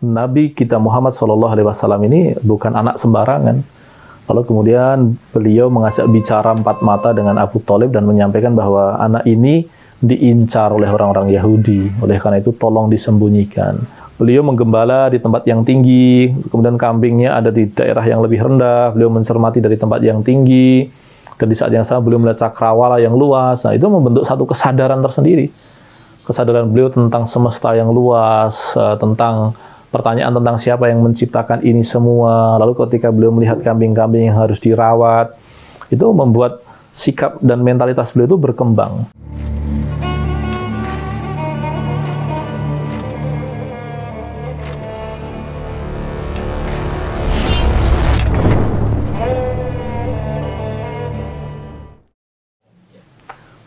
Nabi kita Muhammad SAW ini bukan anak sembarangan. Lalu kemudian beliau mengajak bicara empat mata dengan Abu Thalib dan menyampaikan bahwa anak ini diincar oleh orang-orang Yahudi. Oleh karena itu tolong disembunyikan. Beliau menggembala di tempat yang tinggi, kemudian kambingnya ada di daerah yang lebih rendah. Beliau mencermati dari tempat yang tinggi, dan di saat yang sama beliau melihat cakrawala yang luas. Nah, itu membentuk satu kesadaran tersendiri. Kesadaran beliau tentang semesta yang luas, tentang pertanyaan tentang siapa yang menciptakan ini semua. Lalu ketika beliau melihat kambing-kambing yang harus dirawat, itu membuat sikap dan mentalitas beliau itu berkembang.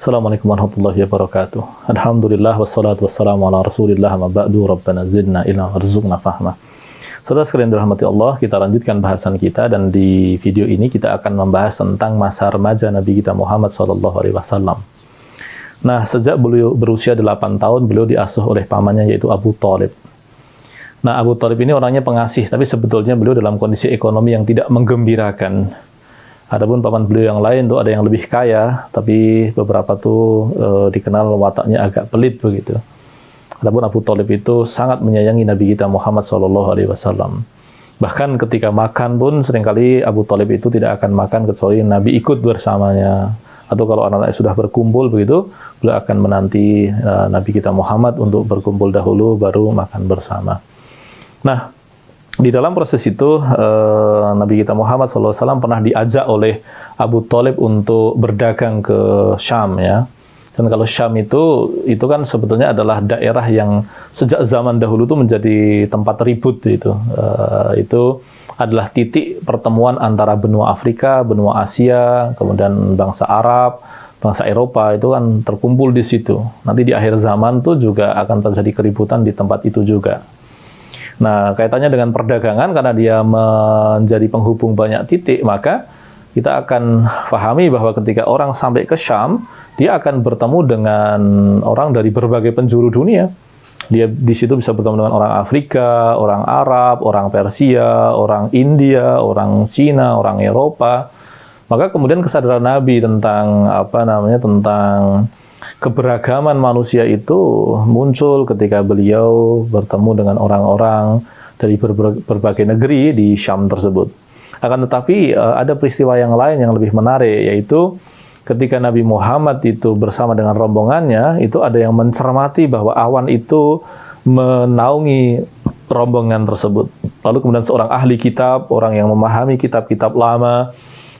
Assalamualaikum warahmatullahi wabarakatuh. Alhamdulillah wassalatu wassalamu ala rasulillah ma ba'du rabbana zidna ilma warzuqna fahma. Saudara sekalian dirahmati Allah, kita lanjutkan bahasan kita dan di video ini kita akan membahas tentang masa remaja Nabi kita Muhammad SAW. Nah, sejak beliau berusia 8 tahun, beliau diasuh oleh pamannya yaitu Abu Thalib. Nah, Abu Thalib ini orangnya pengasih, tapi sebetulnya beliau dalam kondisi ekonomi yang tidak menggembirakan. Adapun paman beliau yang lain tuh ada yang lebih kaya, tapi beberapa tuh dikenal wataknya agak pelit begitu. Adapun Abu Thalib itu sangat menyayangi Nabi kita Muhammad SAW. Bahkan ketika makan pun seringkali Abu Thalib itu tidak akan makan kecuali Nabi ikut bersamanya. Atau kalau anak-anak sudah berkumpul begitu, beliau akan menanti Nabi kita Muhammad untuk berkumpul dahulu baru makan bersama. Nah, di dalam proses itu, Nabi kita Muhammad SAW pernah diajak oleh Abu Thalib untuk berdagang ke Syam, ya. Dan kalau Syam itu kan sebetulnya adalah daerah yang sejak zaman dahulu itu menjadi tempat ribut itu. Itu adalah titik pertemuan antara benua Afrika, benua Asia, kemudian bangsa Arab, bangsa Eropa itu kan terkumpul di situ. Nanti di akhir zaman tuh juga akan terjadi keributan di tempat itu juga. Nah, kaitannya dengan perdagangan, karena dia menjadi penghubung banyak titik, maka kita akan pahami bahwa ketika orang sampai ke Syam, dia akan bertemu dengan orang dari berbagai penjuru dunia. Dia di situ bisa bertemu dengan orang Afrika, orang Arab, orang Persia, orang India, orang Cina, orang Eropa. Maka kemudian kesadaran Nabi tentang tentang keberagaman manusia itu muncul ketika beliau bertemu dengan orang-orang dari berbagai negeri di Syam tersebut. Akan tetapi ada peristiwa yang lain yang lebih menarik, yaitu ketika Nabi Muhammad itu bersama dengan rombongannya, itu ada yang mencermati bahwa awan itu menaungi rombongan tersebut. Lalu kemudian seorang ahli kitab, orang yang memahami kitab-kitab lama,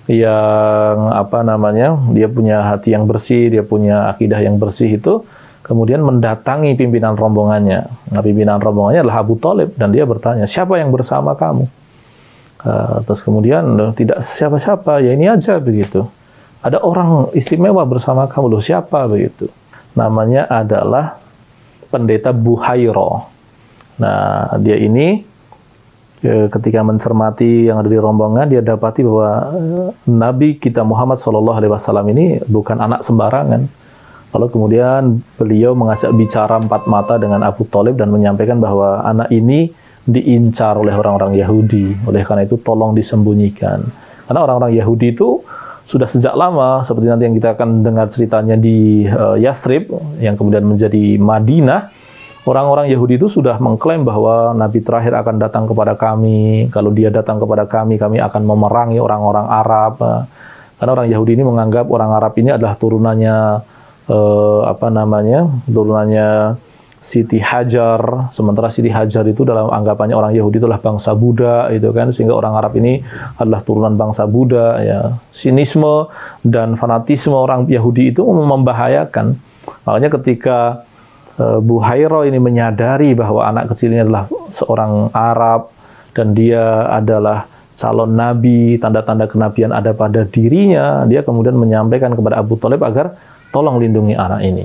yang dia punya hati yang bersih, dia punya akidah yang bersih itu, kemudian mendatangi pimpinan rombongannya. Nah, pimpinan rombongannya adalah Abu Thalib, dan dia bertanya, siapa yang bersama kamu? Terus kemudian, tidak siapa-siapa, ya ini aja begitu. Ada orang istimewa bersama kamu, loh siapa begitu? Namanya adalah pendeta Buhairah. Nah, dia ini ketika mencermati yang ada di rombongan, dia dapati bahwa Nabi kita Muhammad SAW ini bukan anak sembarangan. Lalu kemudian beliau mengajak bicara empat mata dengan Abu Thalib dan menyampaikan bahwa anak ini diincar oleh orang-orang Yahudi. Oleh karena itu tolong disembunyikan. Karena orang-orang Yahudi itu sudah sejak lama, seperti nanti yang kita akan dengar ceritanya di Yathrib, yang kemudian menjadi Madinah. Orang-orang Yahudi itu sudah mengklaim bahwa Nabi terakhir akan datang kepada kami. Kalau dia datang kepada kami, kami akan memerangi orang-orang Arab. Karena orang Yahudi ini menganggap orang Arab ini adalah turunannya turunannya Siti Hajar. Sementara Siti Hajar itu dalam anggapannya orang Yahudi itu adalah bangsa Buddha, itu kan, sehingga orang Arab ini adalah turunan bangsa Buddha. Ya. Sinisme dan fanatisme orang Yahudi itu membahayakan. Makanya ketika Buhairah ini menyadari bahwa anak kecil ini adalah seorang Arab dan dia adalah calon nabi, tanda-tanda kenabian ada pada dirinya, dia kemudian menyampaikan kepada Abu Thalib agar tolong lindungi anak ini.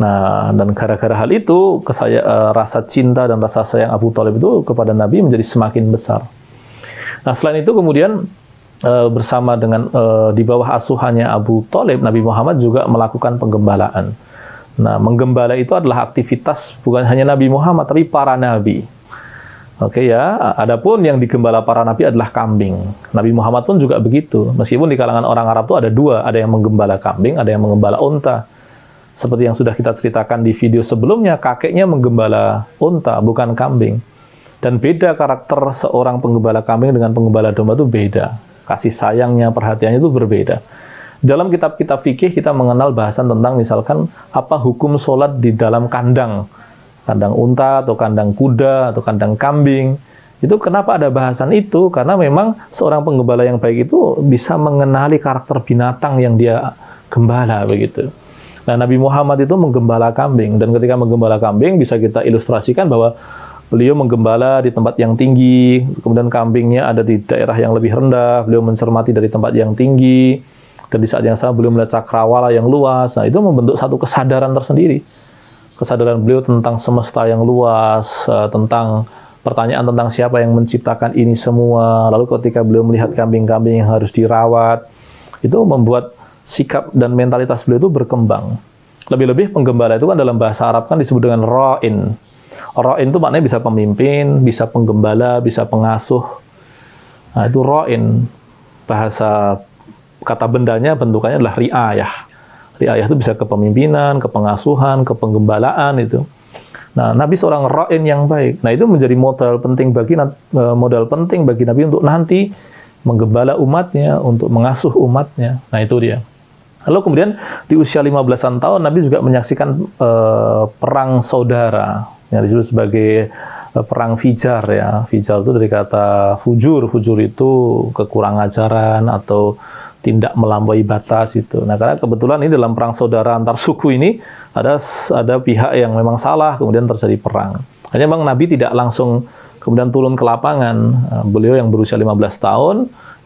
Nah, dan gara-gara hal itu, rasa cinta dan rasa sayang Abu Thalib itu kepada Nabi menjadi semakin besar. Nah, selain itu kemudian bersama dengan di bawah asuhannya Abu Thalib, Nabi Muhammad juga melakukan penggembalaan. Nah, menggembala itu adalah aktivitas bukan hanya Nabi Muhammad, tapi para nabi. Oke ya, adapun yang digembala para nabi adalah kambing. Nabi Muhammad pun juga begitu. Meskipun di kalangan orang Arab itu ada dua, ada yang menggembala kambing, ada yang menggembala unta. Seperti yang sudah kita ceritakan di video sebelumnya, kakeknya menggembala unta, bukan kambing. Dan beda karakter seorang penggembala kambing dengan penggembala domba itu beda. Kasih sayangnya, perhatiannya itu berbeda. Dalam kitab-kitab fikih kita mengenal bahasan tentang misalkan apa hukum sholat di dalam kandang unta atau kandang kuda atau kandang kambing. Itu kenapa ada bahasan itu? Karena memang seorang penggembala yang baik itu bisa mengenali karakter binatang yang dia gembala begitu. Nah, Nabi Muhammad itu menggembala kambing, dan ketika menggembala kambing bisa kita ilustrasikan bahwa beliau menggembala di tempat yang tinggi, kemudian kambingnya ada di daerah yang lebih rendah, beliau mencermati dari tempat yang tinggi, dan di saat yang sama beliau melihat cakrawala yang luas. Nah, itu membentuk satu kesadaran tersendiri. Kesadaran beliau tentang semesta yang luas, tentang pertanyaan tentang siapa yang menciptakan ini semua. Lalu ketika beliau melihat kambing-kambing yang harus dirawat, itu membuat sikap dan mentalitas beliau itu berkembang. Lebih-lebih penggembala itu kan dalam bahasa Arab kan disebut dengan ra'in. Ra'in itu maknanya bisa pemimpin, bisa penggembala, bisa pengasuh. Nah, itu ra'in. Bahasa kata bendanya bentukannya adalah ri'ayah. Ri'ayah itu bisa kepemimpinan, kepengasuhan, kepenggembalaan itu. Nah, Nabi seorang ra'in yang baik. Nah, itu menjadi modal penting bagi Nabi untuk nanti menggembala umatnya, untuk mengasuh umatnya. Nah, itu dia. Lalu kemudian di usia 15-an tahun Nabi juga menyaksikan perang saudara yang disebut sebagai perang Fijar ya. Fijar itu dari kata fujur. Fujur itu kekurang ajaran atau tindak melampaui batas itu. Nah, karena kebetulan ini dalam perang saudara antar suku ini ada pihak yang memang salah, kemudian terjadi perang. Hanya Bang Nabi tidak langsung kemudian turun ke lapangan. Beliau yang berusia 15 tahun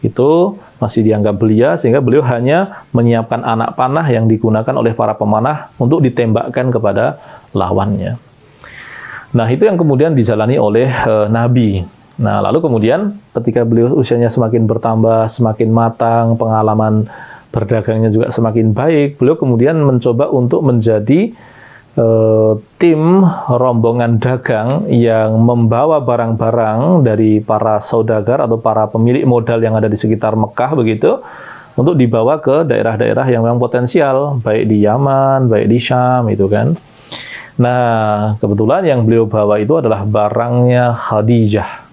itu masih dianggap belia, sehingga beliau hanya menyiapkan anak panah yang digunakan oleh para pemanah untuk ditembakkan kepada lawannya. Nah, itu yang kemudian dijalani oleh Nabi. Nah, lalu kemudian ketika beliau usianya semakin bertambah, semakin matang, pengalaman berdagangnya juga semakin baik, beliau kemudian mencoba untuk menjadi tim rombongan dagang yang membawa barang-barang dari para saudagar atau para pemilik modal yang ada di sekitar Mekah begitu, untuk dibawa ke daerah-daerah yang memang potensial, baik di Yaman, baik di Syam, itu kan. Nah, kebetulan yang beliau bawa itu adalah barangnya Khadijah.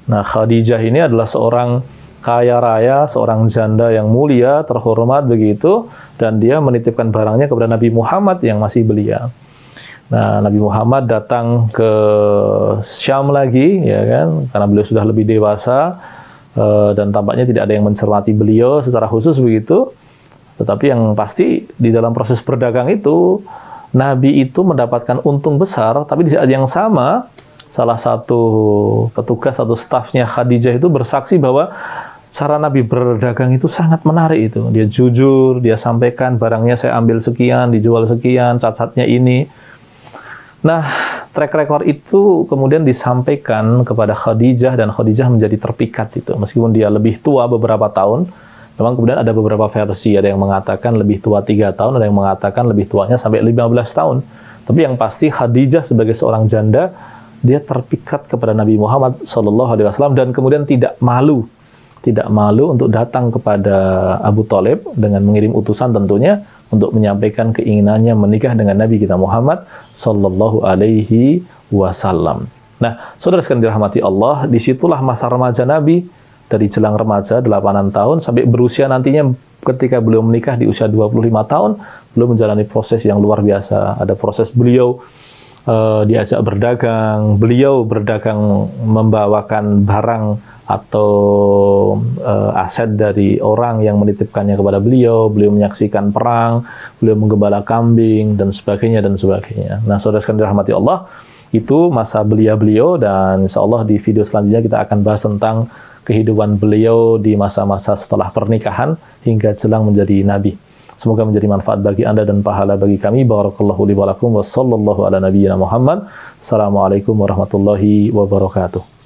Nah, Khadijah ini adalah seorang kaya raya, seorang janda yang mulia, terhormat begitu, dan dia menitipkan barangnya kepada Nabi Muhammad yang masih belia. Nah, Nabi Muhammad datang ke Syam lagi, ya kan, karena beliau sudah lebih dewasa, dan tampaknya tidak ada yang mencermati beliau secara khusus begitu. Tetapi yang pasti di dalam proses berdagang itu, Nabi itu mendapatkan untung besar, tapi di saat yang sama, salah satu petugas atau stafnya Khadijah itu bersaksi bahwa cara Nabi berdagang itu sangat menarik itu. Dia jujur, dia sampaikan barangnya saya ambil sekian, dijual sekian, cacatnya ini. Nah, track record itu kemudian disampaikan kepada Khadijah, dan Khadijah menjadi terpikat itu. Meskipun dia lebih tua beberapa tahun, memang kemudian ada beberapa versi. Ada yang mengatakan lebih tua 3 tahun, ada yang mengatakan lebih tuanya sampai 15 tahun. Tapi yang pasti Khadijah sebagai seorang janda, dia terpikat kepada Nabi Muhammad SAW, dan kemudian tidak malu untuk datang kepada Abu Thalib dengan mengirim utusan tentunya untuk menyampaikan keinginannya menikah dengan Nabi kita Muhammad Sallallahu Alaihi Wasallam. Nah, saudara sekalian dirahmati Allah, disitulah masa remaja Nabi, dari jelang remaja 8 tahun sampai berusia nantinya ketika beliau menikah di usia 25 tahun, beliau menjalani proses yang luar biasa. Ada proses beliau diajak berdagang, beliau berdagang membawakan barang atau aset dari orang yang menitipkannya kepada beliau, beliau menyaksikan perang, beliau menggembala kambing, dan sebagainya, dan sebagainya. Nah, saudara sekalian dirahmati Allah, itu masa belia beliau, dan insya Allah di video selanjutnya kita akan bahas tentang kehidupan beliau di masa-masa setelah pernikahan hingga jelang menjadi Nabi. Semoga menjadi manfaat bagi Anda dan pahala bagi kami. Barakallahu li wa lakum wa sallallahu ala nabiyyina Muhammad. Assalamualaikum warahmatullahi wabarakatuh.